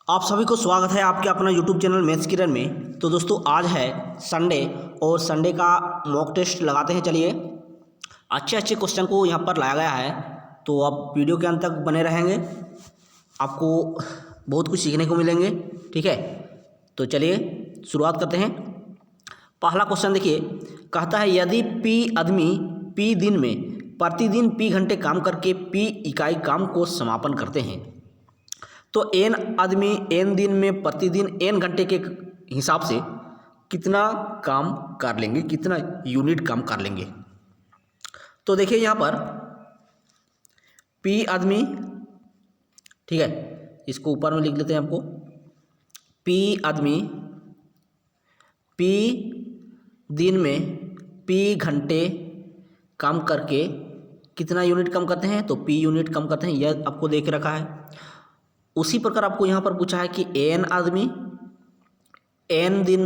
आप सभी को स्वागत है आपके अपना यूट्यूब चैनल मैथ्स किरण में। तो दोस्तों आज है संडे और संडे का मॉक टेस्ट लगाते हैं। चलिए अच्छे अच्छे क्वेश्चन को यहाँ पर लाया गया है, तो आप वीडियो के अंत तक बने रहेंगे, आपको बहुत कुछ सीखने को मिलेंगे। ठीक है, तो चलिए शुरुआत करते हैं। पहला क्वेश्चन देखिए, कहता है यदि पी आदमी पी दिन में प्रतिदिन पी घंटे काम करके पी इकाई काम को समापन करते हैं, तो एन आदमी एन दिन में प्रतिदिन एन घंटे के हिसाब से कितना काम कर लेंगे, कितना यूनिट काम कर लेंगे। तो देखिए यहाँ पर पी आदमी, ठीक है, इसको ऊपर में लिख लेते हैं आपको। पी आदमी पी दिन में पी घंटे काम करके कितना यूनिट कम करते हैं, तो पी यूनिट कम करते हैं, यह आपको देख रखा है। उसी प्रकार आपको यहाँ पर पूछा है कि एन आदमी एन दिन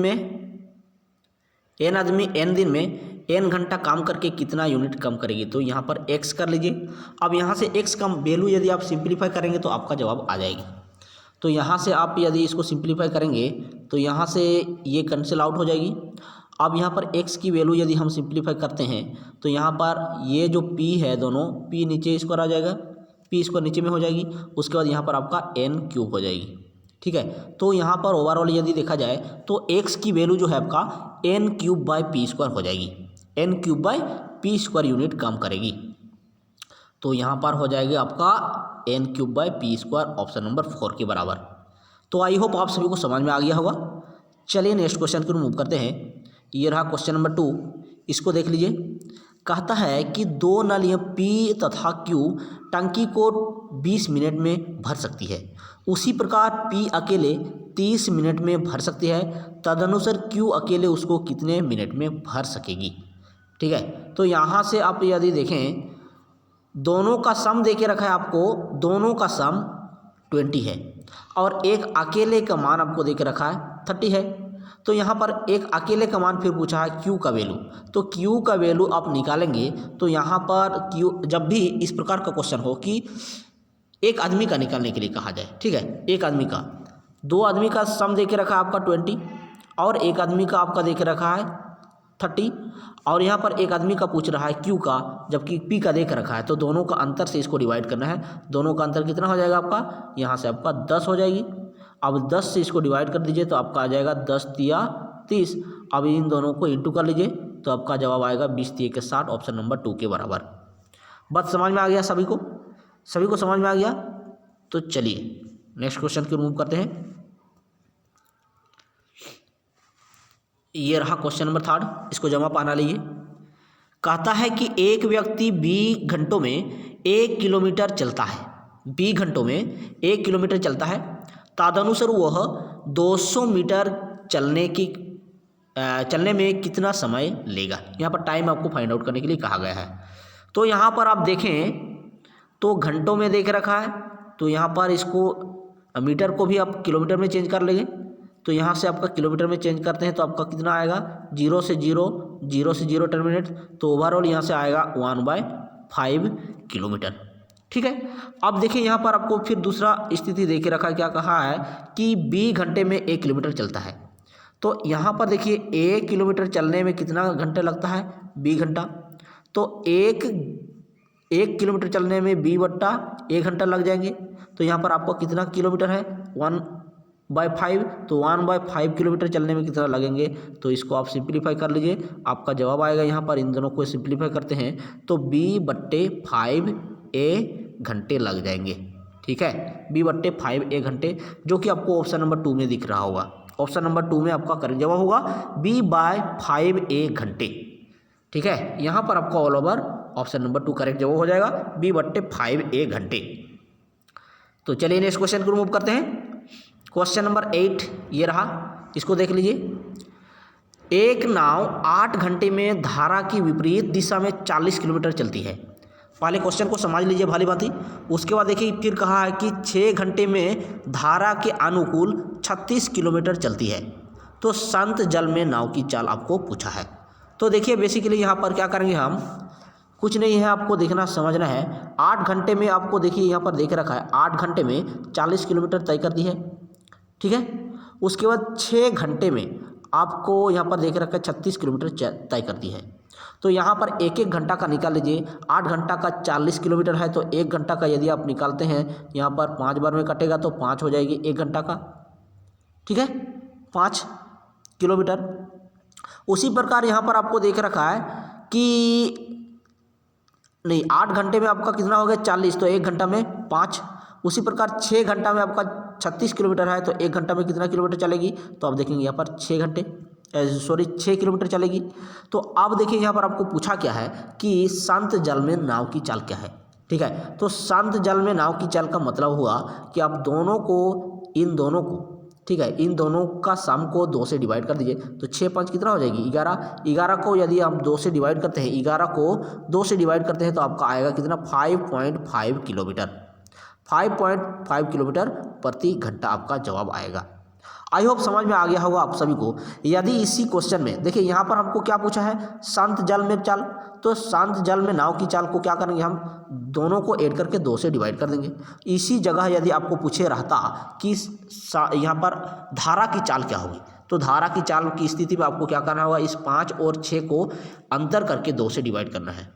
में एन घंटा काम करके कितना यूनिट कम करेगी, तो यहाँ पर एक्स कर लीजिए। अब यहाँ से एक्स का वैल्यू यदि आप सिंप्लीफाई करेंगे तो आपका जवाब आ जाएगी। तो यहाँ से आप यदि इसको सिंप्लीफाई करेंगे तो यहाँ से ये कैंसिल आउट हो जाएगी। अब यहाँ पर एक्स की वैल्यू यदि हम सिंप्लीफाई करते हैं तो यहाँ पर ये जो पी है, दोनों पी नीचे स्क्वायर आ जाएगा, पी स्क्वायर नीचे में हो जाएगी, उसके बाद यहाँ पर आपका एन क्यूब हो जाएगी। ठीक है, तो यहाँ पर ओवरऑल यदि देखा जाए तो एक्स की वैल्यू जो है आपका n cube by p square हो जाएगी, n cube by p square unit काम करेगी। तो यहाँ पर हो जाएगी आपका n cube by p square, option number 4 के बराबर। तो आई होप आप सभी को समझ में आ गया होगा। चलिए नेक्स्ट क्वेश्चन को मूव करते हैं। ये रहा क्वेश्चन नंबर 2, इसको देख लीजिए। कहता है कि दो नलियाँ P तथा Q टंकी को 20 मिनट में भर सकती है, उसी प्रकार P अकेले 30 मिनट में भर सकती है, तदनुसार Q अकेले उसको कितने मिनट में भर सकेगी। ठीक है, तो यहाँ से आप यदि देखें दोनों का सम दे के रखा है आपको, दोनों का सम 20 है और एक अकेले का मान आपको दे के रखा है 30 है। तो यहाँ पर एक अकेले का मान फिर पूछा है Q का वैल्यू, तो Q का वैल्यू आप निकालेंगे तो यहाँ पर Q, जब भी इस प्रकार का क्वेश्चन हो कि एक आदमी का निकालने के लिए कहा जाए, ठीक है, एक आदमी का, दो आदमी का सम दे के रखा है आपका 20 और एक आदमी का आपका दे के रखा है 30, और यहाँ पर एक आदमी का पूछ रहा है Q का, जबकि P का दे के रखा है, तो दोनों का अंतर से इसको डिवाइड करना है। दोनों का अंतर कितना हो जाएगा आपका, यहाँ से आपका 10 हो जाएगी। अब 10 से इसको डिवाइड कर दीजिए तो आपका आ जाएगा 10 तिया 30। अब इन दोनों को इंटू कर लीजिए तो आपका जवाब आएगा 20 तिया के 60, ऑप्शन नंबर 2 के बराबर। बात समझ में आ गया सभी को समझ में आ गया। तो चलिए नेक्स्ट क्वेश्चन को मूव करते हैं। ये रहा क्वेश्चन नंबर 3, इसको जमा पाना लीजिए। कहता है कि एक व्यक्ति 20 घंटों में 1 किलोमीटर चलता है, 20 घंटों में 1 किलोमीटर चलता है, तदनुसार वह 200 मीटर चलने में कितना समय लेगा। यहाँ पर टाइम आपको फाइंड आउट करने के लिए कहा गया है। तो यहाँ पर आप देखें तो घंटों में देख रखा है, तो यहाँ पर इसको मीटर को भी आप किलोमीटर में चेंज कर लेंगे, तो यहाँ से आपका किलोमीटर में चेंज करते हैं तो आपका कितना आएगा, 0 से 0 टर्मिनेट, तो ओवरऑल यहाँ से आएगा 1/5 किलोमीटर। ठीक है, अब देखिए यहाँ पर आपको फिर दूसरा स्थिति दे के रखा है, क्या कहा है कि 20 घंटे में 1 किलोमीटर चलता है। तो यहाँ पर देखिए 1 किलोमीटर चलने में कितना घंटे लगता है, 20 घंटा, तो एक किलोमीटर चलने में 20/1 घंटा लग जाएंगे। तो यहाँ पर आपको कितना किलोमीटर है, 1/5, तो 1/5 किलोमीटर चलने में कितना लगेंगे, तो इसको आप सिंप्लीफाई कर लीजिए, आपका जवाब आएगा। यहाँ पर इन दोनों को सिंप्लीफाई करते हैं तो 20/5 घंटे लग जाएंगे। ठीक है, 20/5 घंटे, जो कि आपको ऑप्शन नंबर 2 में दिख रहा होगा। ऑप्शन नंबर 2 में आपका करेक्ट जवाब होगा 20/5 घंटे। ठीक है, यहाँ पर आपका all over option number 2 correct जवाब हो जाएगा 20/5 घंटे। तो चलिए नेक्स्ट क्वेश्चन को मूव करते हैं। क्वेश्चन नंबर 8 ये रहा, इसको देख लीजिए। एक नाव 8 घंटे में धारा की विपरीत दिशा में 40 किलोमीटर चलती है। पहले क्वेश्चन को समझ लीजिए भली भांति, उसके बाद देखिए फिर कहा है कि 6 घंटे में धारा के अनुकूल 36 किलोमीटर चलती है, तो शांत जल में नाव की चाल आपको पूछा है। तो देखिए बेसिकली यहाँ पर क्या करेंगे हम, कुछ नहीं है, आपको देखना समझना है। 8 घंटे में आपको देखिए यहाँ पर देख रखा है 8 घंटे में 40 किलोमीटर तय कर दी है। ठीक है। उसके बाद 6 घंटे में आपको यहाँ पर देख रखा है 36 किलोमीटर तय करती है। तो यहाँ पर एक एक घंटा का निकाल लीजिए। 8 घंटा का 40 किलोमीटर है, तो 1 घंटा का यदि आप निकालते हैं यहाँ पर 5 बार में कटेगा तो 5 हो जाएगी 1 घंटा का, ठीक है, 5 किलोमीटर। उसी प्रकार यहाँ पर आपको देख रखा है कि नहीं, 8 घंटे में आपका कितना हो गया 40, तो 1 घंटा में 5। उसी प्रकार 6 घंटा में आपका 36 किलोमीटर है, तो 1 घंटा में कितना किलोमीटर चलेगी, तो आप देखेंगे यहाँ पर 6 किलोमीटर चलेगी। तो अब देखिए यहाँ पर आपको पूछा क्या है कि शांत जल में नाव की चाल क्या है, ठीक है। तो शांत जल में नाव की चाल का मतलब हुआ कि आप दोनों को, इन दोनों को, ठीक है, इन दोनों का सम को 2 से डिवाइड कर दीजिए, तो 6 5 कितना हो जाएगी 11। 11 को यदि आप 2 से डिवाइड करते हैं, 11 को 2 से डिवाइड करते हैं तो आपका आएगा कितना 5.5 किलोमीटर। 5.5 किलोमीटर प्रति घंटा आपका जवाब आएगा। आई होप समझ में आ गया होगा आप सभी को। यदि इसी क्वेश्चन में देखिए यहाँ पर हमको क्या पूछा है, शांत जल में चाल, तो शांत जल में नाव की चाल को क्या करेंगे, हम दोनों को ऐड करके 2 से डिवाइड कर देंगे। इसी जगह यदि आपको पूछे रहता कि यहाँ पर धारा की चाल क्या होगी, तो धारा की चाल की स्थिति में आपको क्या करना होगा, इस 5 और 6 को अंतर करके 2 से डिवाइड करना है,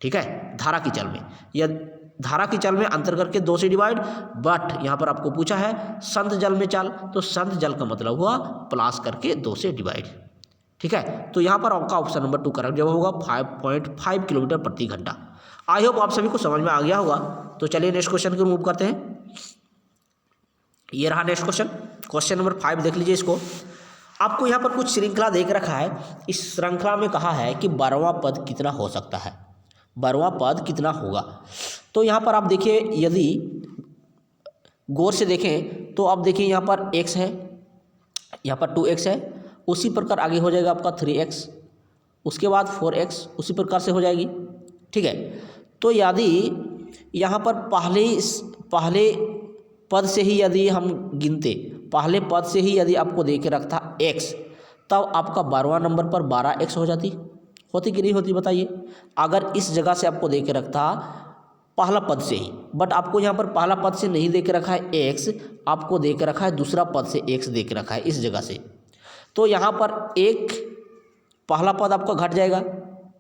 ठीक है। धारा की चाल में या धारा की चाल में अंतर करके 2 से डिवाइड, बट यहाँ पर आपको पूछा है संत जल में चाल, तो संत जल का मतलब हुआ प्लस करके 2 से डिवाइड, ठीक है। तो यहाँ पर आपका ऑप्शन नंबर 2 करेक्ट जवाब होगा 5.5 किलोमीटर प्रति घंटा। आई होप आप सभी को समझ में आ गया होगा। तो चलिए नेक्स्ट क्वेश्चन को मूव करते हैं। ये रहा नेक्स्ट क्वेश्चन, क्वेश्चन नंबर 5 देख लीजिए इसको। आपको यहाँ पर कुछ श्रृंखला देख रखा है। इस श्रृंखला में कहा है कि 12वां पद कितना हो सकता है, 12वां पद कितना होगा। तो यहाँ पर आप देखिए, यदि गौर से देखें तो आप देखिए यहाँ पर x है, यहाँ पर 2x है, उसी प्रकार आगे हो जाएगा आपका 3x, उसके बाद 4x उसी प्रकार से हो जाएगी, ठीक है। तो यदि यहाँ पर पहले पद से ही यदि हम गिनते, पहले पद से ही यदि आपको देखे रखता x, तब आपका 12वां नंबर पर 12x हो जाती, होती कि नहीं होती बताइए। अगर इस जगह से आपको देके रखता पहला पद से ही, बट आपको यहाँ पर पहला पद से नहीं देके रखा है x, आपको देके रखा है दूसरा पद से x देके रखा है इस जगह से। तो यहाँ पर एक पहला पद आपका घट जाएगा,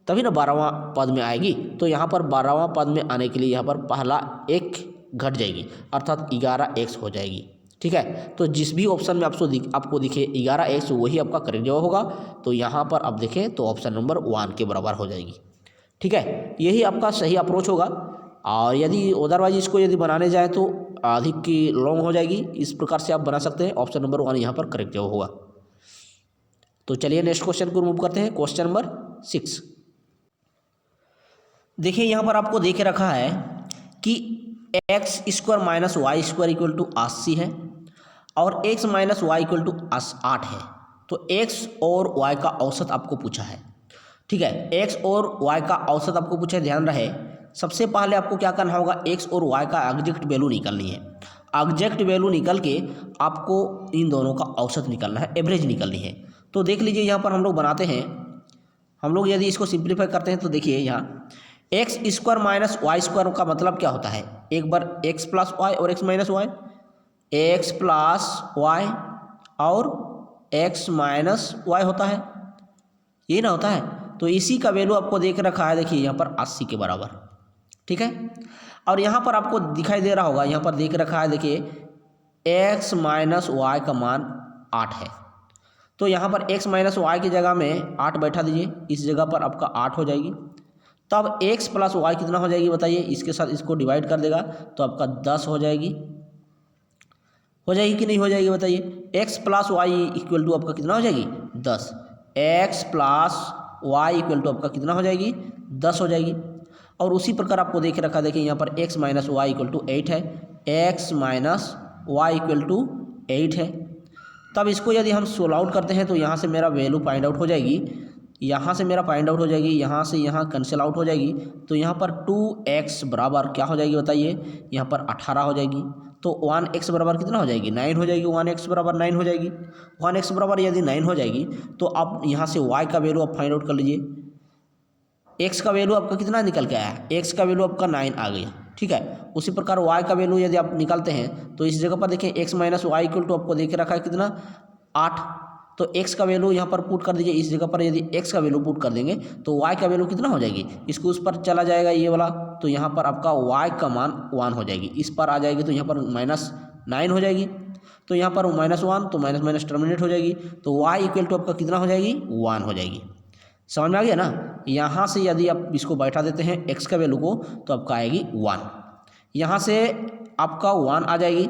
तभी ना 12वां पद में आएगी। तो यहाँ पर 12वां पद में आने के लिए यहाँ पर पहला एक घट जाएगी, अर्थात 11x हो जाएगी, ठीक है। तो जिस भी ऑप्शन में आपको दिखे 11x, वही आपका करेक्ट जवाब होगा। तो यहाँ पर आप देखें तो ऑप्शन नंबर 1 के बराबर हो जाएगी, ठीक है। यही आपका सही अप्रोच होगा। और यदि अदरवाइज इसको यदि बनाने जाए तो अधिक की लॉन्ग हो जाएगी। इस प्रकार से आप बना सकते हैं। ऑप्शन नंबर 1 यहाँ पर करेक्ट जवाब होगा। तो चलिए नेक्स्ट क्वेश्चन को मूव करते हैं, क्वेश्चन नंबर 6। देखिए यहाँ पर आपको देखे रखा है कि x² minus y² equal to 80 है और x minus y equal to 8 है। तो x और y का औसत आपको पूछा है, ठीक है। x और y का औसत आपको पूछा है, ध्यान रहे। सबसे पहले आपको क्या करना होगा, x और y का एग्जैक्ट वैल्यू निकालनी है। एग्जैक्ट वैल्यू निकल के आपको इन दोनों का औसत निकालना है, एवरेज निकालनी है। तो देख लीजिए यहाँ पर हम लोग बनाते हैं, हम लोग यदि इसको सिंप्लीफाई करते हैं तो देखिए यहाँ x² माइनस y² का मतलब क्या होता है, एक बार x प्लस वाई और x minus y, x plus y और x माइनस वाई होता है, ये ना होता है। तो इसी का वैल्यू आपको देख रखा है, देखिए यहाँ पर 80 के बराबर, ठीक है। और यहाँ पर आपको दिखाई दे रहा होगा, यहाँ पर देख रखा है, देखिए x माइनस वाई का मान 8 है। तो यहाँ पर x माइनस वाई की जगह में 8 बैठा दीजिए, इस जगह पर आपका 8 हो जाएगी। तब x प्लस वाई कितना हो जाएगी बताइए, इसके साथ इसको डिवाइड कर देगा तो आपका 10 हो जाएगी, हो जाएगी कि नहीं हो जाएगी बताइए। x plus y equal to आपका कितना हो जाएगी 10, x plus y equal to आपका कितना हो जाएगी 10 हो जाएगी। और उसी प्रकार आपको देख रखा, देखिए यहाँ पर x minus y equal to 8 है, x minus y equal to 8 है। तब इसको यदि हम सोल्व आउट करते हैं तो यहाँ से मेरा वैल्यू फाइंड आउट हो जाएगी, यहाँ से मेरा फाइंड आउट हो जाएगी, यहाँ से यहाँ कैंसिल आउट हो जाएगी। तो यहाँ पर 2x बराबर क्या हो जाएगी बताइए, यहाँ पर 18 हो जाएगी। तो 1x बराबर कितना हो जाएगी 9 हो जाएगी, 1x बराबर 9 हो जाएगी। 1x बराबर यदि 9 हो जाएगी तो आप यहाँ से y का वैल्यू आप फाइंड आउट कर लीजिए। x का वैल्यू आपका कितना निकल के आया, x का वैल्यू आपका 9 आ गया, ठीक है। उसी प्रकार y का वैल्यू यदि आप निकालते हैं तो इस जगह पर देखें x minus y equal to आपको देके रखा है कितना 8। तो x का वैल्यू यहाँ पर पुट कर दीजिए। इस जगह पर यदि x का वैल्यू पुट कर देंगे तो y का वैल्यू कितना हो जाएगी, इसको उस पर चला जाएगा ये वाला, तो यहाँ पर आपका y का मान 1 हो जाएगी। इस पर आ जाएगी तो यहाँ पर -9 हो जाएगी। तो यहाँ पर -1 तो माइनस माइनस टर्मिनेट हो जाएगी। तो y इक्वल टू आपका कितना हो जाएगी 1 हो जाएगी। समझ में आ गया ना। यहाँ से यदि आप इसको बैठा देते हैं x का वैल्यू को तो आपका आएगी 1। यहाँ से आपका 1 आ जाएगी।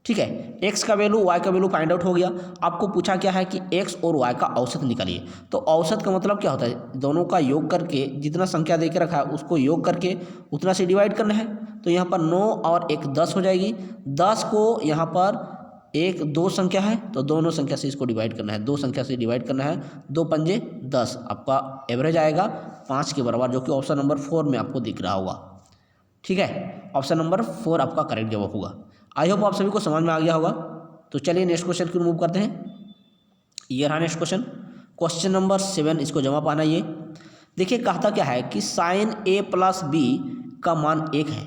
ठीक है। x का वैल्यू y का वैल्यू फाइंड आउट हो गया। आपको पूछा क्या है कि x और y का औसत निकालिए। तो औसत का मतलब क्या होता है, दोनों का योग करके जितना संख्या दे के रखा है उसको योग करके उतना से डिवाइड करना है। तो यहाँ पर 9 और 1 10 हो जाएगी। 10 को यहाँ पर एक 2 संख्या है तो दोनों संख्या से इसको डिवाइड करना है, 2 संख्या से डिवाइड करना है। 2 पंजे 10, आपका एवरेज आएगा 5 के बराबर, जो कि ऑप्शन नंबर 4 में आपको दिख रहा होगा। ठीक है, ऑप्शन नंबर 4 आपका करेक्ट जवाब होगा। आई होप आप सभी को समझ में आ गया होगा। तो चलिए नेक्स्ट क्वेश्चन की मूव करते हैं। ये रहा नेक्स्ट क्वेश्चन, क्वेश्चन नंबर 7। इसको जमा पाना ये देखिए, कहता क्या है कि साइन a प्लस बी का मान 1 है,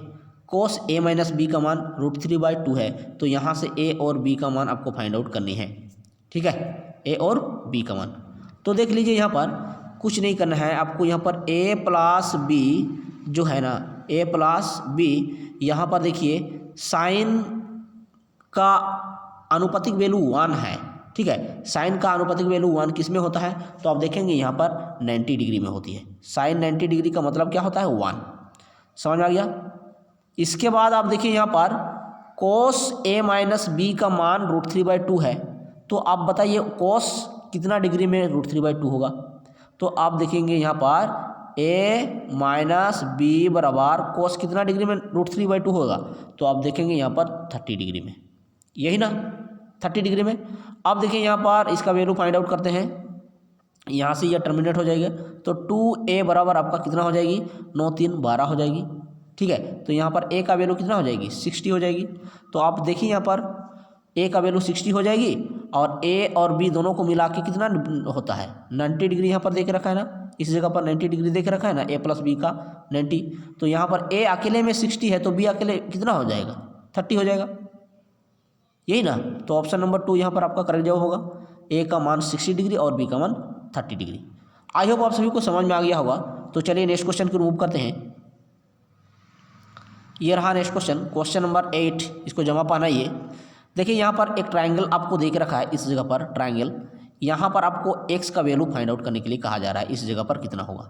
कोस a माइनस बी का मान √3/2 है। तो यहाँ से a और b का मान आपको फाइंड आउट करनी है। ठीक है, a और b का मान। तो देख लीजिए यहाँ पर कुछ नहीं करना है आपको। यहाँ पर a प्लस बी जो है ना, a प्लस बी, यहाँ पर देखिए साइन का अनुपातिक वैल्यू 1 है। ठीक है, साइन का अनुपातिक वैल्यू 1 किस में होता है, तो आप देखेंगे यहाँ पर 90 डिग्री में होती है। साइन 90 डिग्री का मतलब क्या होता है 1। समझ में आ गया। इसके बाद आप देखिए यहाँ पर कोस a माइनस बी का मान √3/2 है। तो आप बताइए कोस कितना डिग्री में √3/2 होगा। तो आप देखेंगे यहाँ पर a माइनस बी बराबर कोस कितना डिग्री में √3/2 होगा। तो आप देखेंगे यहाँ पर 30 डिग्री में, यही ना 30 डिग्री में। अब देखिए यहाँ पर इसका वैल्यू फाइंड आउट करते हैं। यहाँ से यह टर्मिनेट हो जाएगा तो 2a बराबर आपका कितना हो जाएगी 9 3 12 हो जाएगी। ठीक है, तो यहाँ पर a का वैल्यू कितना हो जाएगी 60 हो जाएगी। तो आप देखिए यहाँ पर a का वैल्यू 60 हो जाएगी और a और b दोनों को मिला के कितना होता है 90 डिग्री यहाँ पर देख रखा है ना, इस जगह पर 90 डिग्री देख रखा है ना, a प्लस बी का 90। तो यहाँ पर a अकेले में 60 है तो b अकेले कितना हो जाएगा 30 हो जाएगा, यही ना। तो ऑप्शन नंबर 2 यहाँ पर आपका करेक्ट जवाब होगा। a का मान 60 डिग्री और b का मान 30 डिग्री। आई होप आप सभी को समझ में आ गया होगा। तो चलिए नेक्स्ट क्वेश्चन को मूव करते हैं। ये रहा नेक्स्ट क्वेश्चन, क्वेश्चन नंबर 8। इसको जमा पाना ये देखिए, यहाँ पर एक ट्रायंगल आपको देख रखा है। इस जगह पर ट्रायंगल, यहाँ पर आपको x का वैल्यू फाइंड आउट करने के लिए कहा जा रहा है, इस जगह पर कितना होगा।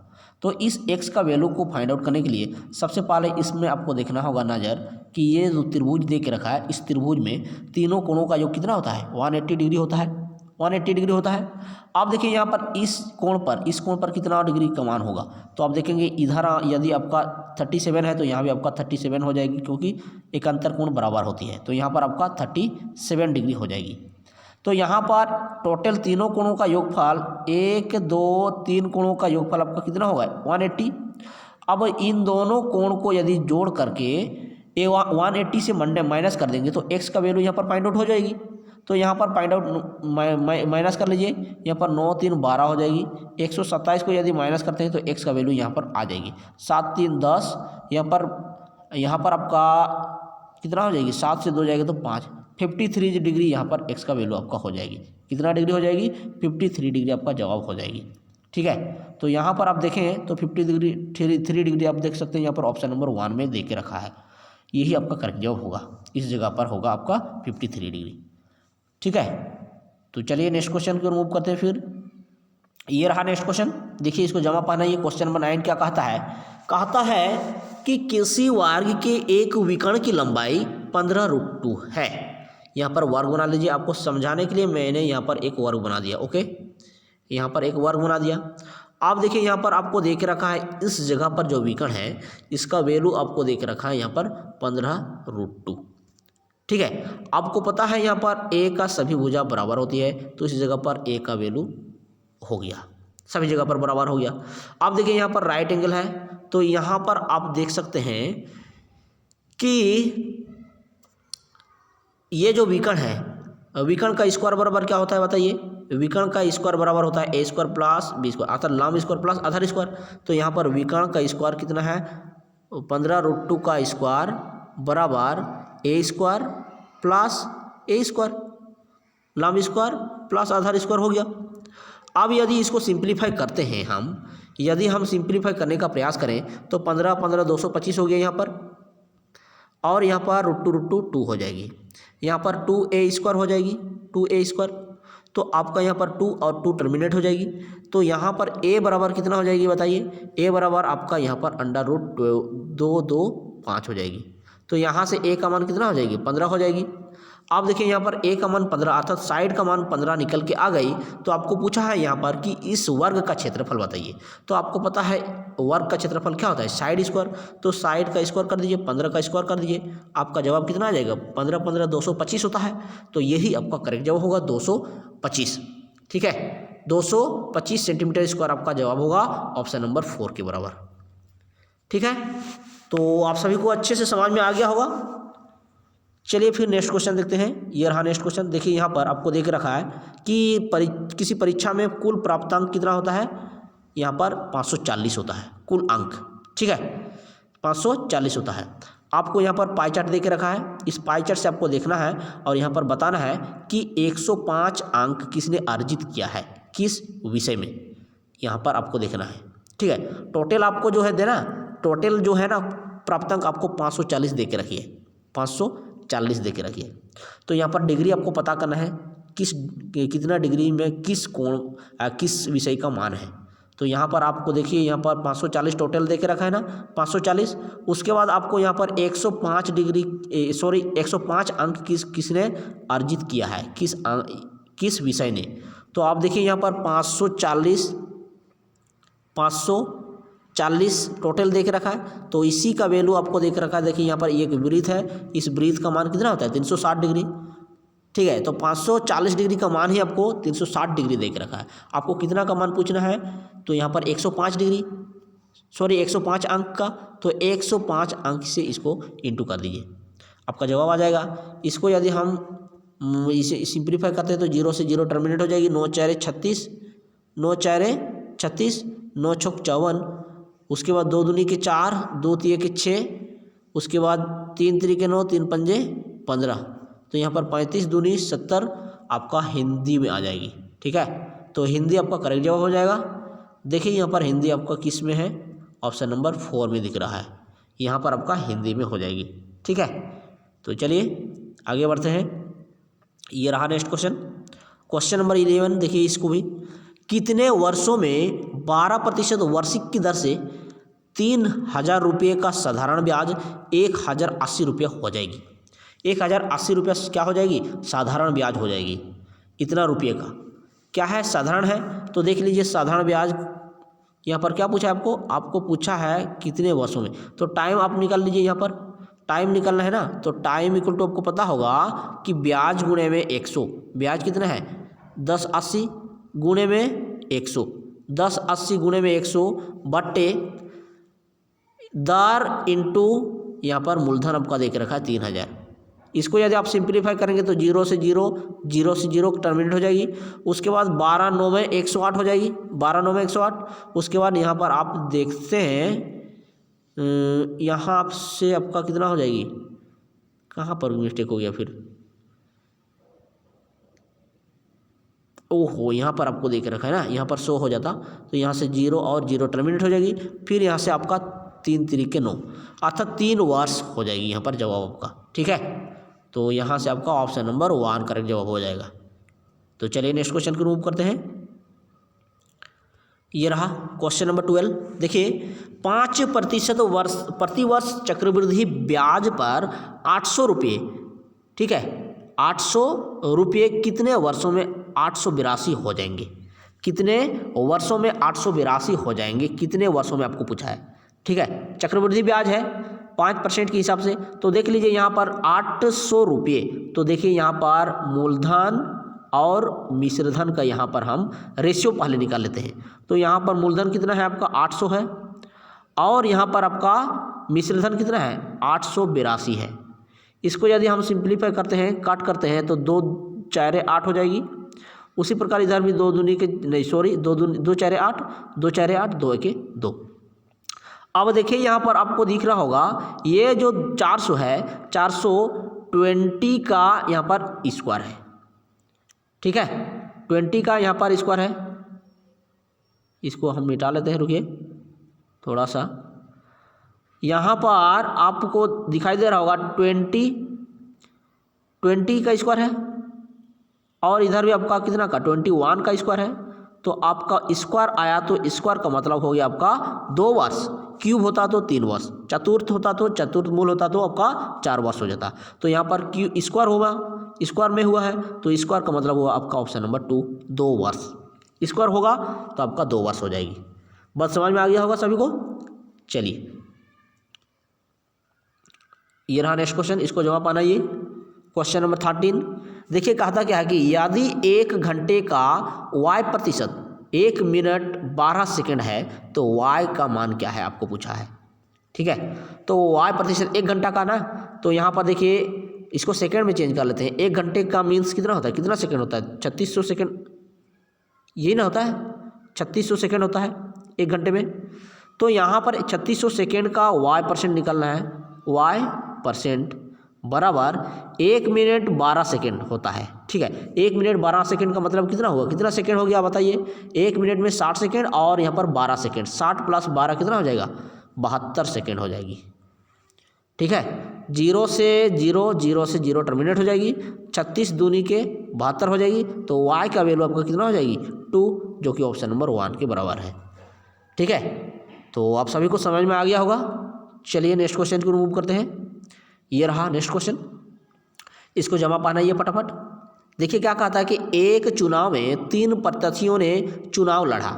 तो इस x का वैल्यू को फाइंड आउट करने के लिए सबसे पहले इसमें आपको देखना होगा नज़र कि ये जो त्रिभुज देख रखा है, इस त्रिभुज में तीनों कोणों का योग कितना होता है 180 डिग्री होता है, 180 डिग्री होता है। आप देखिए यहाँ पर इस कोण पर कितना डिग्री का मान होगा। तो आप देखेंगे इधर यदि आपका 37 है तो यहाँ भी आपका 37 हो जाएगी, क्योंकि एक अंतर कोण बराबर होती है। तो यहाँ पर आपका 37 डिग्री हो जाएगी। तो यहाँ पर टोटल तीनों कोणों का योगफल 1 2 3 कोणों का योगफल आपका कितना होगा 180। अब इन दोनों कोण को यदि जोड़ करके 180 से माइनस कर देंगे तो x का वैल्यू यहाँ पर फाइंड आउट हो जाएगी। तो यहाँ पर फाइंड आउट माइनस कर लीजिए, यहाँ पर 9 3 12 हो जाएगी। 127 को यदि माइनस करते हैं तो x का वैल्यू यहाँ पर आ जाएगी 7 3 10। यहाँ पर आपका कितना हो जाएगी 7 से 2 जाएगा तो 5, 53 डिग्री यहाँ पर x का वैल्यू आपका हो जाएगी। कितना डिग्री हो जाएगी 53 डिग्री आपका जवाब हो जाएगी। ठीक है, तो यहाँ पर आप देखें तो 3 डिग्री आप देख सकते हैं। यहाँ पर ऑप्शन नंबर 1 में दे के रखा है, यही आपका करेक्ट जवाब होगा। इस जगह पर होगा आपका 53 डिग्री। ठीक है, तो चलिए नेक्स्ट क्वेश्चन को रिमूव करते हैं। फिर ये रहा नेक्स्ट क्वेश्चन, देखिए इसको जमा पाना। ये क्वेश्चन नंबर 9 क्या कहता है कि किसी वर्ग के एक विकर्ण की लंबाई 15√2 है। यहाँ पर वर्ग बना लीजिए, आपको समझाने के लिए मैंने यहाँ पर एक वर्ग बना दिया। ओके, यहाँ पर एक वर्ग बना दिया। आप देखिए यहाँ पर आपको देख रखा है इस जगह पर जो विकर्ण है इसका वैल्यू आपको देख रखा है यहाँ पर 15√2। ठीक है, आपको पता है यहाँ पर a का सभी भुजा बराबर होती है, तो इस जगह पर a का वैल्यू हो गया, सभी जगह पर बराबर हो गया। आप देखिए यहाँ पर राइट एंगल है, तो यहाँ पर आप देख सकते हैं कि ये जो विकर्ण है, विकर्ण का स्क्वायर बराबर क्या होता है बताइए। विकर्ण का स्क्वायर बराबर होता है a square plus b square, अर्थात लंब स्क्वायर प्लस आधार स्क्वायर। तो यहाँ पर विकर्ण का स्क्वायर कितना है 15√2 का स्क्वायर बराबर ए स्क्वायर प्लस ए स्क्वायर, लंब स्क्वायर प्लस आधार स्क्वायर हो गया। अब यदि इसको सिंप्लीफाई करते हैं यदि हम सिंप्लीफाई करने का प्रयास करें तो 15 15 225 हो गया यहाँ पर, और यहाँ पर √2 2 हो जाएगी, यहाँ पर 2a स्क्वायर हो जाएगी, 2a स्क्वायर, तो आपका यहाँ पर 2 और 2 टर्मिनेट हो जाएगी। तो यहाँ पर a बराबर कितना हो जाएगी बताइए, a बराबर आपका यहाँ पर √225 हो जाएगी। तो यहाँ से a का मान कितना हो जाएगी, 15 हो जाएगी। आप देखिए यहाँ पर a का मान 15 अर्थात साइड का मान 15 निकल के आ गई। तो आपको पूछा है यहाँ पर कि इस वर्ग का क्षेत्रफल बताइए। तो आपको पता है वर्ग का क्षेत्रफल क्या होता है, साइड स्क्वायर। तो साइड का स्क्वायर कर दीजिए, 15 का स्क्वायर कर दीजिए, आपका जवाब कितना आ जाएगा, 15 15 225 होता है। तो यही आपका करेक्ट जवाब होगा 225। ठीक है, 225 सेंटीमीटर स्क्वायर आपका जवाब होगा ऑप्शन नंबर 4 के बराबर। ठीक है, तो आप सभी को अच्छे से समझ में आ गया होगा। चलिए फिर नेक्स्ट क्वेश्चन देखते हैं। ये रहा नेक्स्ट क्वेश्चन। देखिए यहाँ पर आपको देख रखा है कि किसी परीक्षा में कुल प्राप्तांक कितना होता है, यहाँ पर 540 होता है कुल अंक। ठीक है, 540 होता है। आपको यहाँ पर पाई चार्ट दे के रखा है, इस पाई चार्ट से आपको देखना है और यहाँ पर बताना है कि 105 अंक किसने अर्जित किया है, किस विषय में, यहाँ पर आपको देखना है। ठीक है, टोटल आपको जो है देना, टोटल जो है ना प्राप्तांक आपको 540 दे के रखिए, 540 दे के रखिए। तो यहाँ पर डिग्री आपको पता करना है, कितना डिग्री में किस कोण किस विषय का मान है। तो यहाँ पर आपको देखिए यहाँ पर 540 टोटल दे के रखा है ना, 540। उसके बाद आपको यहाँ पर 105 अंक किसने अर्जित किया है, किस विषय ने। तो आप देखिए यहाँ पर 540 टोटल देख रखा है। तो इसी का वैल्यू आपको देख रखा है। देखिए यहाँ पर एक वृत्त है, इस वृत्त का मान कितना होता है, 360 डिग्री। ठीक है, तो 540 डिग्री का मान ही आपको 360 डिग्री देख रखा है। आपको कितना का मान पूछना है, तो यहाँ पर 105 अंक का, तो 105 अंक से इसको इंटू कर दीजिए, आपका जवाब आ जाएगा। इसको यदि हम इसे सिंप्लीफाई करते हैं तो 0 से 0 टर्मिनेट हो जाएगी, 9 4 36, 9 4 36, 9 6 54, उसके बाद 2 दूनी के 4, 2 3 के 6, उसके बाद 3 3 के 9, 3 पंजे 15। तो यहाँ पर 35 दूनी 70 आपका हिंदी में आ जाएगी। ठीक है, तो हिंदी आपका करेक्ट जवाब हो जाएगा। देखिए यहाँ पर हिंदी आपका किस में है, ऑप्शन नंबर 4 में दिख रहा है, यहाँ पर आपका हिंदी में हो जाएगी। ठीक है, तो चलिए आगे बढ़ते हैं। ये रहा नेक्स्ट क्वेश्चन, क्वेश्चन नंबर 11। देखिए इसको भी, कितने वर्षों में 12% वार्षिक की दर से 3000 रुपये का साधारण ब्याज 1080 रुपये हो जाएगी। 1080 रुपये क्या हो जाएगी, साधारण ब्याज हो जाएगी। इतना रुपये का क्या है, साधारण है। तो देख लीजिए साधारण ब्याज यहाँ पर क्या पूछा है आपको पूछा है कितने वर्षों में। तो टाइम आप निकाल लीजिए, यहाँ पर टाइम निकालना है ना। तो टाइम इक्वल टू आपको पता होगा कि ब्याज गुणे में 100, ब्याज कितना है 1080 गुणे में 100, 1080 गुणे में 100 बट्टे दर इंटू यहाँ पर मूलधन आपका देख रखा है 3000। इसको यदि आप सिंप्लीफाई करेंगे तो 0 से 0 टर्मिनेट हो जाएगी। उसके बाद 12 9 में 108 हो जाएगी, 12 9 में 108। उसके बाद यहाँ पर आप देखते हैं यहाँ से आपका कितना हो जाएगी, कहाँ पर मिस्टेक हो गया फिर, ओहो यहाँ पर आपको देख रखा है ना, यहाँ पर 100 हो जाता। तो यहाँ से 0 और 0 टर्मिनेट हो जाएगी। फिर यहाँ से आपका 3 3 के 9 अर्थात 3 वर्ष हो जाएगी यहाँ पर जवाब आपका। ठीक है, तो यहाँ से आपका ऑप्शन नंबर 1 करेक्ट जवाब हो जाएगा। तो चलिए नेक्स्ट क्वेश्चन को मूव करते हैं। ये रहा क्वेश्चन नंबर 12। देखिए 5% प्रति वर्ष चक्रवृद्धि ब्याज पर 800 रुपये, ठीक है 800 रुपये कितने वर्षों में 882 हो जाएंगे, कितने वर्षों में 882 हो जाएंगे, कितने वर्षों में आपको पूछा है। ठीक है, चक्रवृद्धि ब्याज है 5% के हिसाब से। तो देख लीजिए यहाँ पर 800 रुपये, तो देखिए यहाँ पर मूलधन और मिश्रधन का यहाँ पर हम रेशियो पहले निकाल लेते हैं। तो यहाँ पर मूलधन कितना है आपका 800 है, और यहाँ पर आपका मिश्रधन कितना है 882 है। इसको यदि हम सिंप्लीफाई करते हैं, काट करते हैं, तो 2 4 8 हो जाएगी। उसी प्रकार इधर भी 2 4 8, 2 4 8, 2 1 2। अब देखिए यहाँ पर आपको दिख रहा होगा ये जो 400 है 420 का यहाँ पर स्क्वायर है, ठीक है, 20 का यहाँ पर स्क्वायर है। इसको हम मिटा लेते हैं, रुकिए थोड़ा सा। यहाँ पर आपको दिखाई दे रहा होगा 20 का स्क्वायर है और इधर भी आपका कितना का 21 का स्क्वायर है। तो आपका स्क्वायर आया तो स्क्वायर का मतलब हो गया आपका 2 वर्ष, क्यूब होता तो 3 वर्ष, चतुर्थ होता तो चतुर्थ मूल होता तो आपका 4 वर्ष हो जाता। तो यहाँ पर क्यू स्क्वायर होगा, स्क्वायर में हुआ है तो स्क्वायर का मतलब हुआ आपका ऑप्शन नंबर 2 2 वर्ष। स्क्वायर होगा तो आपका 2 वर्ष हो जाएगी। बात समझ में आ गया होगा सभी को। चलिए ये रहा नेक्स्ट क्वेश्चन, इसको जवाब पाना। ये क्वेश्चन नंबर 13 देखिए, कहा था क्या है कि यदि 1 घंटे का y प्रतिशत 1 मिनट 12 सेकंड है तो y का मान क्या है, आपको पूछा है, ठीक है। तो y प्रतिशत 1 घंटा का ना, तो यहाँ पर देखिए इसको सेकंड में चेंज कर लेते हैं। 1 घंटे का मीन्स कितना होता है, कितना सेकंड होता है, 3600 सेकंड, ये ना होता है, 3600 सेकंड होता है 1 घंटे में। तो यहाँ पर 3600 सेकंड का y परसेंट निकलना है, y परसेंट बराबर 1 मिनट 12 सेकंड होता है, ठीक है। 1 मिनट 12 सेकंड का मतलब कितना होगा, कितना सेकंड हो गया बताइए। 1 मिनट में 60 सेकंड और यहाँ पर 12 सेकंड, 60 प्लस 12 कितना हो जाएगा, 72 सेकंड हो जाएगी, ठीक है। 0 से 0 टर्मिनेट हो जाएगी, 36 दूनी के 72 हो जाएगी। तो y का वैल्यू आपका कितना हो जाएगी 2, जो कि ऑप्शन नंबर 1 के बराबर है, ठीक है। तो आप सभी को समझ में आ गया होगा। चलिए नेक्स्ट क्वेश्चन को रिमूव करते हैं। ये रहा नेक्स्ट क्वेश्चन, इसको जमा पाना ये फटाफट। देखिए क्या कहता है कि एक चुनाव में 3 प्रत्याशियों ने चुनाव लड़ा।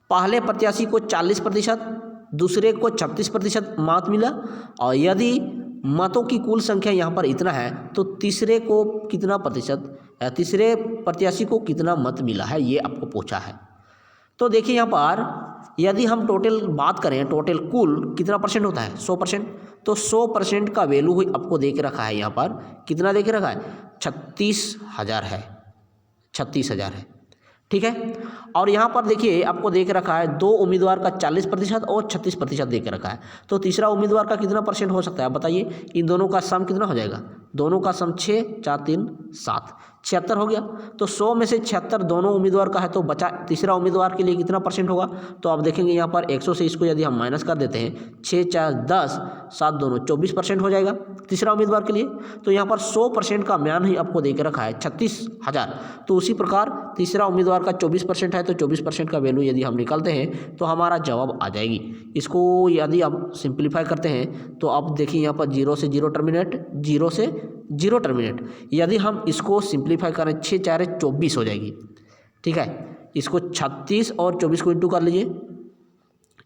पहले प्रत्याशी को 40%, दूसरे को 36% मत मिला, और यदि मतों की कुल संख्या यहाँ पर इतना है तो तीसरे को कितना प्रतिशत, तीसरे प्रत्याशी को कितना मत मिला है, ये आपको पूछा है। तो देखिए यहाँ पर यदि हम टोटल बात करें, टोटल कुल कितना परसेंट होता है 100%, तो 100% का वैल्यू हुई आपको दे के रखा है, यहाँ पर कितना दे के रखा है 36,000 है, 36,000 है, ठीक है। और यहाँ पर देखिए आपको दे के रखा है 2 उम्मीदवार का 40% और 36% दे के रखा है। तो तीसरा उम्मीदवार का कितना परसेंट हो सकता है बताइए। इन दोनों का सम कितना हो जाएगा, दोनों का सम 6 4 3 7 76 हो गया। तो 100 में से 76 दोनों उम्मीदवार का है, तो बचा तीसरा उम्मीदवार के लिए कितना परसेंट होगा। तो आप देखेंगे यहाँ पर 100 से इसको यदि हम माइनस कर देते हैं, 6 4 10 7 दोनों 24% हो जाएगा तीसरा उम्मीदवार के लिए। तो यहाँ पर 100% का मान ही आपको दे के रखा है 36,000। तो उसी प्रकार तीसरा उम्मीदवार का 24% है, तो 24% का वैल्यू यदि हम निकालते हैं तो हमारा जवाब आ जाएगी। इसको यदि आप सिंप्लीफाई करते हैं तो आप देखिए यहाँ पर 0 से 0 टर्मिनेट, 0 से 0 टर्मिनेट। यदि हम इसको सिंप्लीफाई करें 6 4 24 हो जाएगी, ठीक है। इसको 36 और 24 को इंटू कर लीजिए,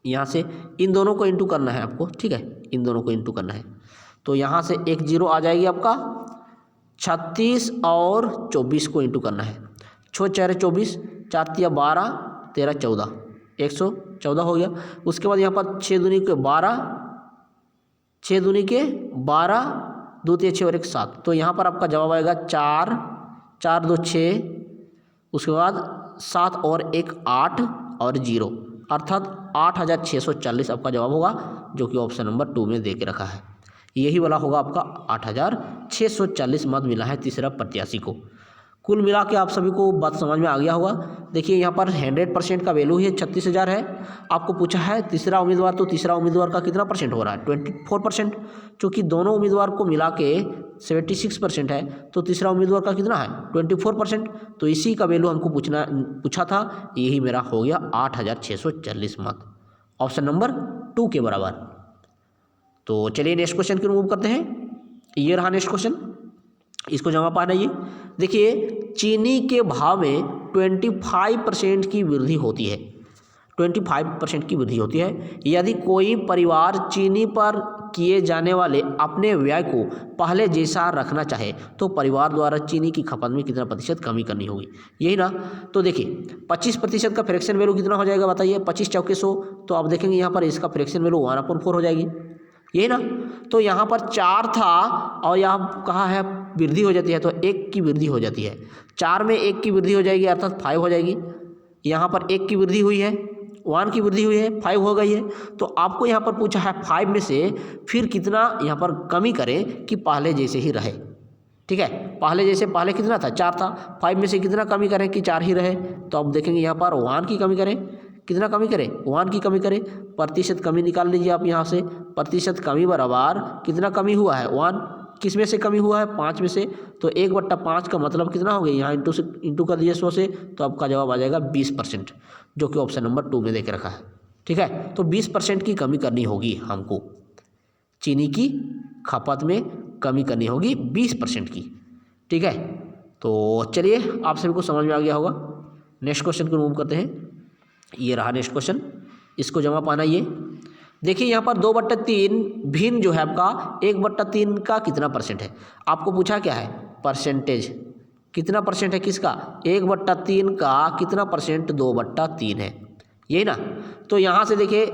यहाँ से इन दोनों को इंटू करना है आपको, ठीक है, इन दोनों को इंटू करना है। तो यहाँ से एक 0 आ जाएगी आपका, 36 और 24 को इंटू करना है। 6 4 24, 4 3 12 13 14, 114 हो गया। उसके बाद यहाँ पर 6 दूनी के 12, 6 दूनी के 12, 2 3 6 और 1 7। तो यहाँ पर आपका जवाब आएगा 4 4 2 6, उसके बाद 7 और 1 8 और 0, अर्थात 8,640 आपका जवाब होगा, जो कि ऑप्शन नंबर 2 में दे के रखा है। यही वाला होगा आपका 8,640 मत मिला है तीसरा प्रत्याशी को। कुल मिला के आप सभी को बात समझ में आ गया होगा। देखिए यहाँ पर 100% का वैल्यू है 36,000 है। आपको पूछा है तीसरा उम्मीदवार, तो तीसरा उम्मीदवार का कितना परसेंट हो रहा है 24%, क्योंकि दोनों उम्मीदवार को मिला के 76% है, तो तीसरा उम्मीदवार का कितना है 24%। तो इसी का वैल्यू हमको पूछा था, यही मेरा हो गया 8,640 मत, ऑप्शन नंबर 2 के बराबर। तो चलिए नेक्स्ट क्वेश्चन को रिमूव करते हैं। ये रहा नेक्स्ट क्वेश्चन, इसको जमा पाना। ये देखिए चीनी के भाव में 25% की वृद्धि होती है, 25% की वृद्धि होती है। यदि कोई परिवार चीनी पर किए जाने वाले अपने व्यय को पहले जैसा रखना चाहे तो परिवार द्वारा चीनी की खपत में कितना प्रतिशत कमी करनी होगी, यही ना। तो देखिए 25% का फ्रैक्शन वैल्यू कितना हो जाएगा बताइए, 25 चौके 100। तो आप देखेंगे यहाँ पर इसका फ्रैक्शन वैल्यू 1/4 हो जाएगी, यही ना। तो यहाँ पर 4 था और यहाँ कहा है वृद्धि हो जाती है, तो 1 की वृद्धि हो जाती है। 4 में 1 की वृद्धि हो जाएगी, अर्थात 5 हो जाएगी। यहाँ पर 1 की वृद्धि हुई है 1 की वृद्धि हुई है, 5 हो गई है। तो आपको यहाँ पर पूछा है 5 में से फिर कितना यहाँ पर कमी करें कि पहले जैसे ही रहे। ठीक है, पहले जैसे पहले कितना था, 4 था, 5 में से कितना कमी करें कि 4 ही रहे। तो अब देखेंगे यहाँ पर 1 की कमी करें, कितना कमी करें, 1 की कमी करें, प्रतिशत कमी निकाल लीजिए आप यहाँ से। प्रतिशत कमी बराबर कितना कमी हुआ है, 1 किस में से कमी हुआ है, 5 में से। तो 1/5 का मतलब कितना हो गया, यहाँ इंटू कर दिए 100 से, तो आपका जवाब आ जाएगा 20%, जो कि ऑप्शन नंबर 2 में देके रखा है। ठीक है, तो 20% की कमी करनी होगी हमको, चीनी की खपत में कमी करनी होगी 20% की। ठीक है, तो चलिए आप सभी को समझ में आ गया होगा। नेक्स्ट क्वेश्चन को मूव करते हैं। ये रहा नेक्स्ट क्वेश्चन, इसको जमा पाना। ये देखिए यहाँ पर 2/3 भिन्न जो है आपका 1/3 का कितना परसेंट है। आपको पूछा क्या है, परसेंटेज कितना परसेंट है किसका, 1/3 का कितना परसेंट, 2/3 है, यही ना। तो यहाँ से देखिए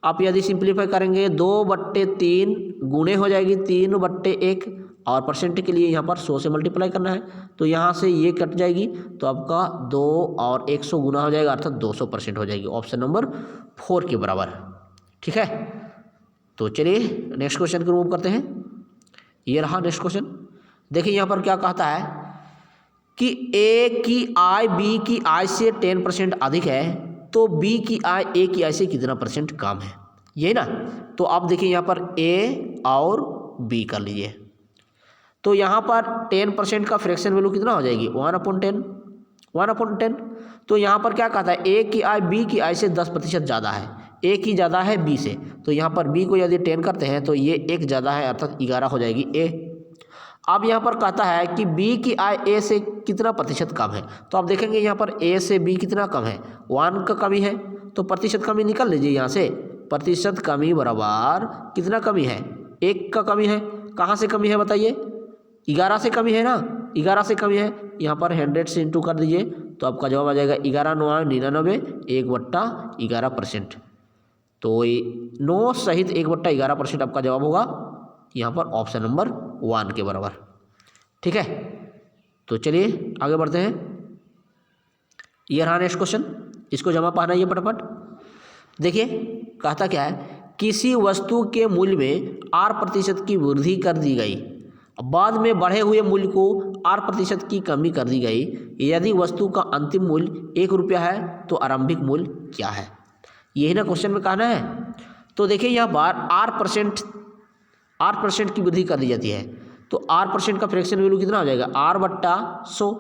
आप यदि सिंप्लीफाई करेंगे 2/3 गुणे हो जाएगी 3/1, और परसेंट के लिए यहाँ पर 100 से मल्टीप्लाई करना है। तो यहाँ से ये कट जाएगी, तो आपका 2 और 100 गुना हो जाएगा, अर्थात 200% हो जाएगी, ऑप्शन नंबर 4 के बराबर। ठीक है, तो चलिए नेक्स्ट क्वेश्चन को मूव करते हैं। ये रहा नेक्स्ट क्वेश्चन। देखिए यहाँ पर क्या कहता है कि ए की आय बी की आय से 10% अधिक है, तो बी की आय ए की आय से कितना परसेंट कम है, यही ना। तो आप देखिए यहाँ पर ए और बी कर लीजिए। तो यहाँ पर 10% का फ्रैक्शन वैल्यू कितना हो जाएगी, 1/10। तो यहाँ पर क्या कहता है, ए की आय बी की आय से 10% ज़्यादा है, ए की ज़्यादा है बी से। तो यहाँ पर बी को यदि 10 करते हैं तो ये 1 ज़्यादा है, अर्थात 11 हो जाएगी ए। अब यहाँ पर कहता है कि बी की आय ए से कितना प्रतिशत कम है। तो आप देखेंगे यहाँ पर ए से बी कितना कम है, 1 का कमी है। तो प्रतिशत कमी निकाल लीजिए यहाँ से, प्रतिशत कमी बराबर कितना कमी है, 1 का कमी है। कहाँ से कमी है बताइए, 11 से कमी है ना, 11 से कमी है। यहाँ पर 100 से इंटू कर दीजिए, तो आपका जवाब आ जाएगा 11×9 = 1/11%। तो 9 सहित 1/11% आपका जवाब होगा यहाँ पर ऑप्शन नंबर 1 के बराबर। ठीक है, तो चलिए आगे बढ़ते हैं। ये रहा नेक्स्ट क्वेश्चन, इसको जमा पाना ये फटाफट। देखिए कहता क्या है, किसी वस्तु के मूल्य में 8% की वृद्धि कर दी गई, बाद में बढ़े हुए मूल्य को 8% की कमी कर दी गई। यदि वस्तु का अंतिम मूल्य 1 रुपया है तो आरंभिक मूल्य क्या है, यही ना क्वेश्चन में कहना है। तो देखिए यहाँ पर 8% की वृद्धि कर दी जाती है, तो 8% का फ्रैक्शन वैल्यू कितना हो जाएगा, r/100।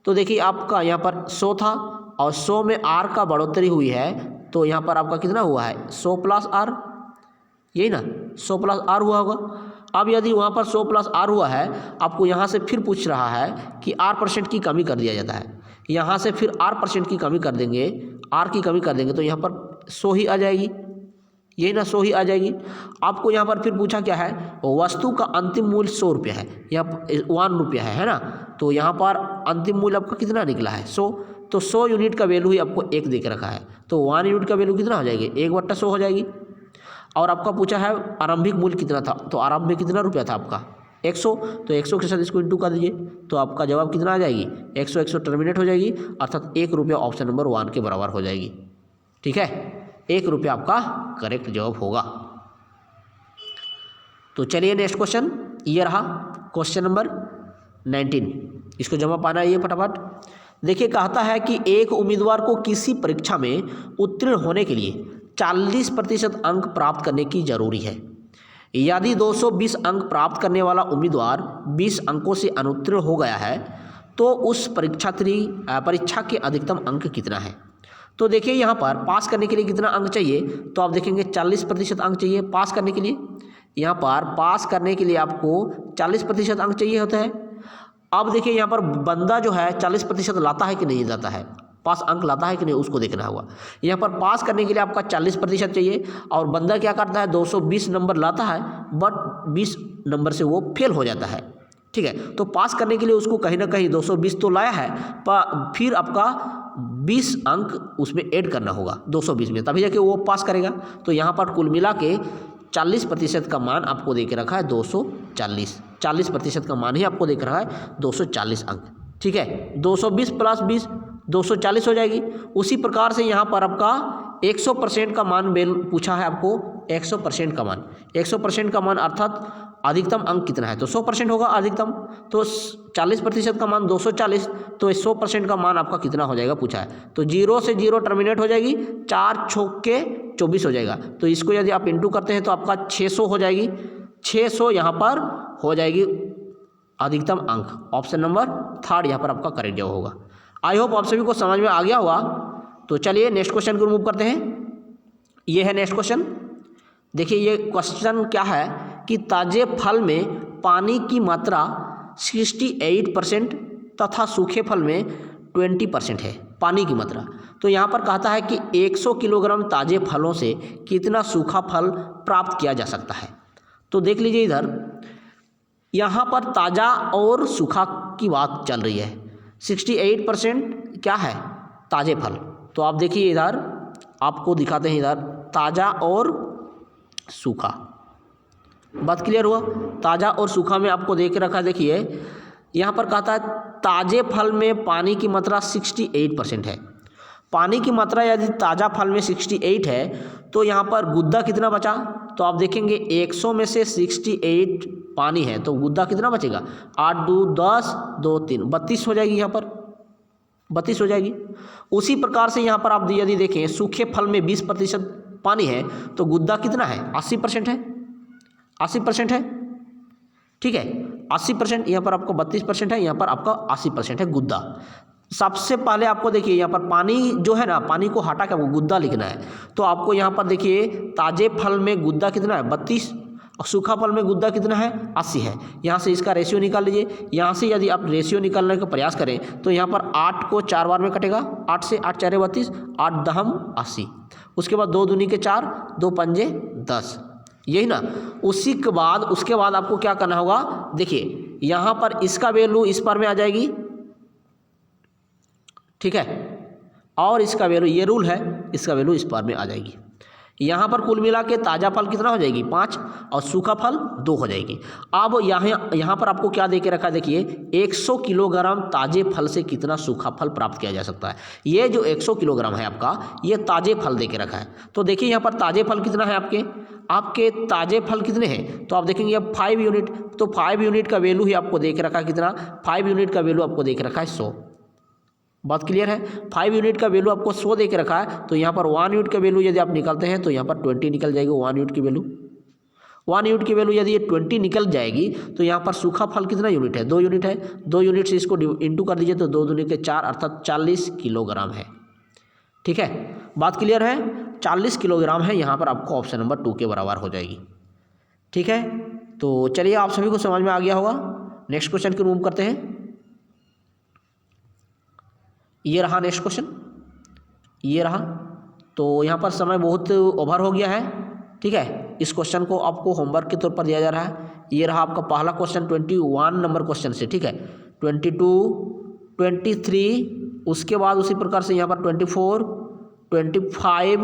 तो देखिए आपका यहाँ पर 100 था और 100 में r का बढ़ोतरी हुई है, तो यहाँ पर आपका कितना हुआ है, 100 + r, यही ना, 100 + r हुआ होगा। अब यदि वहाँ पर 100 + r हुआ है, आपको यहाँ से फिर पूछ रहा है कि 8% की कमी कर दिया जाता है। यहाँ से फिर 8% की कमी कर देंगे, r की कमी कर देंगे, तो यहाँ पर 100 ही आ जाएगी, यही ना, 100 ही आ जाएगी। आपको यहाँ पर फिर पूछा क्या है, वस्तु का अंतिम मूल्य 100 रुपया है, यहाँ 1 रुपया है ना। तो यहाँ पर अंतिम मूल्य आपका कितना निकला है, 100। तो 100 यूनिट का वैल्यू ही आपको 1 दे के रखा है, तो 1 यूनिट का वैल्यू कितना हो जाएगी, 1/100 हो जाएगी। और आपका पूछा है आरंभिक मूल्य कितना था, तो आरंभ में कितना रुपया था आपका, 100। तो 100 के साथ इसको इंटू कर दीजिए, तो आपका जवाब कितना आ जाएगी, 100 टर्मिनेट हो जाएगी, अर्थात 1 रुपया ऑप्शन नंबर 1 के बराबर हो जाएगी। ठीक है, 1 रुपया आपका करेक्ट जवाब होगा। तो चलिए नेक्स्ट क्वेश्चन, ये रहा क्वेश्चन नंबर 19, इसको जमा पाना है ये फटाफट। देखिए कहता है कि एक उम्मीदवार को किसी परीक्षा में उत्तीर्ण होने के लिए 40% अंक प्राप्त करने की जरूरी है। यदि 220 अंक प्राप्त करने वाला उम्मीदवार 20 अंकों से अनुत्तीर्ण हो गया है, तो उस परीक्षा के अधिकतम अंक कितना है। तो देखिए यहाँ पर पास करने के लिए कितना अंक चाहिए, तो आप देखेंगे 40% अंक चाहिए पास करने के लिए। यहाँ पर पास करने के लिए आपको 40% अंक चाहिए होता है। अब देखिए यहाँ पर बंदा जो है 40% लाता है कि नहीं लाता है, पास अंक लाता है कि नहीं, उसको देखना होगा। यहाँ पर पास करने के लिए आपका 40% चाहिए, और बंदा क्या करता है 220 नंबर लाता है, बट 20 नंबर से वो फेल हो जाता है। ठीक है, तो पास करने के लिए उसको कहीं ना कहीं 220 तो लाया है, पर फिर आपका 20 अंक उसमें ऐड करना होगा 220 में, तभी जाके वो पास करेगा। तो यहाँ पर कुल मिला के 40% का मान आपको दे के रखा है 240, 40% का मान ही आपको दे के रखा है 240 अंक। ठीक है, 220 + 20 240 हो जाएगी। उसी प्रकार से यहाँ पर आपका 100% का मान पूछा है आपको, 100% का मान, 100% का मान अर्थात अधिकतम अंक कितना है, तो 100% होगा अधिकतम। तो 40% का मान 240, तो 100% का मान आपका कितना हो जाएगा पूछा है। तो 0 से 0 टर्मिनेट हो जाएगी, 4 छोक के 24 हो जाएगा। तो इसको यदि आप इंटू करते हैं तो आपका 600 हो जाएगी, 600 यहाँ पर हो जाएगी अधिकतम अंक। ऑप्शन नंबर 3 यहाँ पर आपका करेक्ट जवाब होगा। आई होप आप सभी को समझ में आ गया होगा। तो चलिए नेक्स्ट क्वेश्चन को रिमूव करते हैं। ये है नेक्स्ट क्वेश्चन। देखिए ये क्वेश्चन क्या है कि ताजे फल में पानी की मात्रा 68% तथा सूखे फल में 20% है पानी की मात्रा। तो यहाँ पर कहता है कि 100 किलोग्राम ताजे फलों से कितना सूखा फल प्राप्त किया जा सकता है। तो देख लीजिए इधर, यहाँ पर ताज़ा और सूखा की बात चल रही है। 68% क्या है, ताजे फल। तो आप देखिए इधर आपको दिखाते हैं, इधर ताज़ा और सूखा, बात क्लियर हुआ। ताज़ा और सूखा में आपको देख रखा है। देखिए यहाँ पर कहता है ताजे फल में पानी की मात्रा 68% है। पानी की मात्रा यदि ताज़ा फल में 68 है तो यहाँ पर गुद्दा कितना बचा, तो आप देखेंगे 100 में से 68 पानी है तो गुद्दा कितना बचेगा, 8 2 10 2 3 32 हो जाएगी, यहाँ पर 32 हो जाएगी। उसी प्रकार से यहाँ पर आप यदि देखें सूखे फल में 20% पानी है तो गुद्दा कितना है, 80% है, 80% है, ठीक है 80%। यहाँ पर आपको 32% है, यहाँ पर आपका 80% है गुद्दा। सबसे पहले आपको देखिए यहाँ पर पानी जो है ना, पानी को हटा के आपको गुद्दा लिखना है। तो आपको यहाँ पर देखिए ताजे फल में गुद्दा कितना है 32 और सूखा फल में गुद्दा कितना है 80 है। यहाँ से इसका रेशियो निकाल लीजिए। यहाँ से यदि आप रेशियो निकालने का प्रयास करें तो यहाँ पर 8 को 4 बार में कटेगा, 8 से 8 4 32, 8 दहम 80। उसके बाद 2 दूनी के 4, 2 पंजे 10, यही ना। उसके बाद आपको क्या करना होगा, देखिए यहाँ पर इसका वैल्यू इस पर में आ जाएगी, ठीक है, और इसका वैल्यू, ये रूल है, इसका वैल्यू इस पर में आ जाएगी। यहाँ पर कुल मिला के ताज़ा फल कितना हो जाएगी 5 और सूखा फल 2 हो जाएगी। अब यहाँ पर आपको क्या दे के रखा है, देखिए 100 किलोग्राम ताजे फल से कितना सूखा फल प्राप्त किया जा सकता है। ये जो 100 किलोग्राम है आपका, ये ताजे फल दे के रखा है। तो देखिए यहाँ पर ताजे फल कितना है, आपके ताजे फल कितने हैं, तो आप देखेंगे अब 5 यूनिट। तो 5 यूनिट का वैल्यू ही आपको दे के रखा है कितना, 5 यूनिट का वैल्यू आपको दे के रखा है 100। बात क्लियर है। 5 यूनिट का वैल्यू आपको 100 दे के रखा है। तो यहाँ पर 1 यूनिट का वैल्यू यदि आप निकालते हैं तो यहाँ पर 20 निकल जाएगी। 1 यूनिट की वैल्यू, 1 यूनिट की वैल्यू यदि ये 20 निकल जाएगी तो यहाँ पर सूखा फल कितना यूनिट है, 2 यूनिट है। 2 यूनिट से इसको इंटू कर दीजिए तो 2 दूनी के 4 अर्थात 40 किलोग्राम है, ठीक है। बात क्लियर है, 40 किलोग्राम है। यहाँ पर आपको ऑप्शन नंबर 2 के बराबर हो जाएगी, ठीक है। तो चलिए आप सभी को समझ में आ गया होगा। नेक्स्ट क्वेश्चन को रिमूव करते हैं। ये रहा नेक्स्ट क्वेश्चन, ये रहा। तो यहाँ पर समय बहुत ओवर हो गया है, ठीक है। इस क्वेश्चन को आपको होमवर्क के तौर पर दिया जा रहा है। ये रहा आपका पहला क्वेश्चन 21 नंबर क्वेश्चन से, ठीक है। 22, 23, उसके बाद उसी प्रकार से यहाँ पर 24, 25,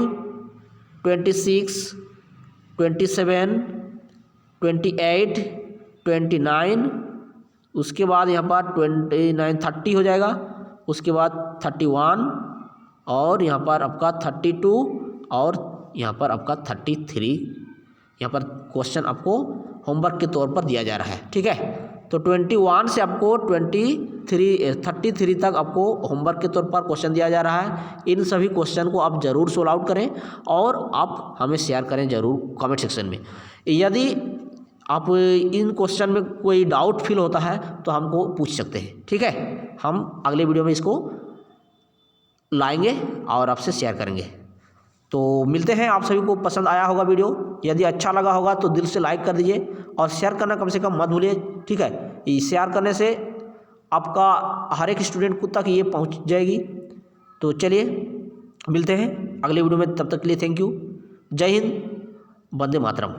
26, 27, 28, 29, उसके बाद यहाँ पर 29, 30 हो जाएगा। उसके बाद 31 और यहाँ पर आपका 32 और यहाँ पर आपका 33। यहाँ पर क्वेश्चन आपको होमवर्क के तौर पर दिया जा रहा है, ठीक है। तो 21 से आपको 33 तक आपको होमवर्क के तौर पर क्वेश्चन दिया जा रहा है। इन सभी क्वेश्चन को आप ज़रूर सोल्व आउट करें और आप हमें शेयर करें ज़रूर कमेंट सेक्शन में। यदि आप इन क्वेश्चन में कोई डाउट फील होता है तो हमको पूछ सकते हैं, ठीक है। हम अगले वीडियो में इसको लाएंगे और आपसे शेयर करेंगे। तो मिलते हैं, आप सभी को पसंद आया होगा वीडियो। यदि अच्छा लगा होगा तो दिल से लाइक कर दीजिए और शेयर करना कम से कम मत भूलिए, ठीक है। शेयर करने से आपका हर एक स्टूडेंट को तक ये पहुंच जाएगी। तो चलिए मिलते हैं अगले वीडियो में, तब तक के लिए थैंक यू। जय हिंद, वंदे मातरम।